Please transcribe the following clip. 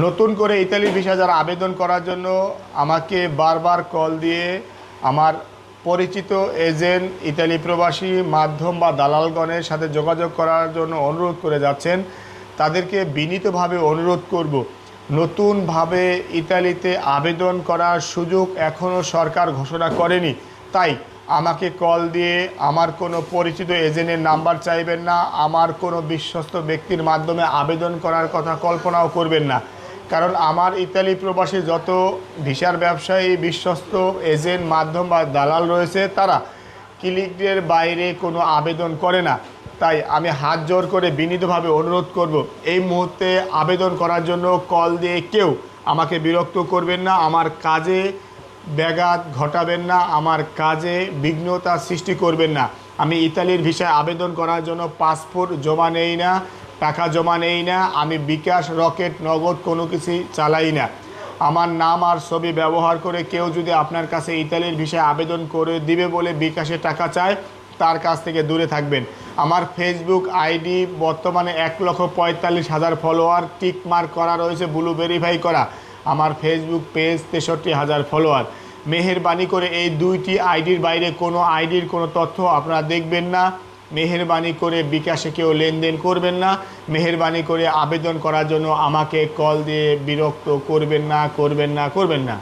নতুন করে Italy visa যারা আবেদন করার জন্য আমাকে বারবার কল দিয়ে আমার পরিচিত এজেন্ট ইতালি প্রবাসী মাধ্যম বা দালালগণের সাথে যোগাযোগ করার জন্য অনুরোধ করে যাচ্ছেন, তাদেরকে বিনীতভাবে অনুরোধ করব, নতুনভাবে ইতালিতে আবেদন করার সুযোগ এখনও সরকার ঘোষণা করেনি। তাই আমাকে কল দিয়ে আমার কোনো পরিচিত এজেন্টের নাম্বার চাইবেন না, আমার কোনো বিশ্বস্ত ব্যক্তির মাধ্যমে আবেদন করার কথা কল্পনাও করবেন না। কারণ আমার ইতালি প্রবাসী যত ভিসার ব্যবসায়ী বিশ্বস্ত এজেন্ট মাধ্যম বা দালাল রয়েছে, তারা ক্লিকের বাইরে কোনো আবেদন করে না। তাই আমি হাত জোর করে বিনীতভাবে অনুরোধ করব, এই মুহূর্তে আবেদন করার জন্য কল দিয়ে কেউ আমাকে বিরক্ত করবেন না, আমার কাজে ব্যাঘাত ঘটাবেন না, আমার কাজে বিঘ্নতা সৃষ্টি করবেন না। আমি ইতালির ভিসায় আবেদন করার জন্য পাসপোর্ট জমা নেই না, টাকা জমা নেই না, আমি বিকাশ, রকেট, নগদ কোনো কিছুই চালাই না। আমার নাম আর ছবি ব্যবহার করে কেউ যদি আপনার কাছে ইতালির ভিসায় আবেদন করে দিবে বলে বিকাশে টাকা চায়, তার কাছ থেকে দূরে থাকবেন। আমার ফেসবুক আইডি বর্তমানে 1,45,000 ফলোয়ার, টিক মার্ক করা রয়েছে, ব্লু ভেরিফাই করা। আমার ফেসবুক পেজ 63,000 ফলোয়ার। মেহেরবানি করে এই দুইটি আইডির বাইরে কোনো আইডির কোনো তথ্য আপনারা দেখবেন না। মেহেরবানি করে বিকাশে কেউ লেনদেন করবেন না। মেহেরবানি করে আবেদন করার জন্য আমাকে কল দিয়ে বিরক্ত করবেন না।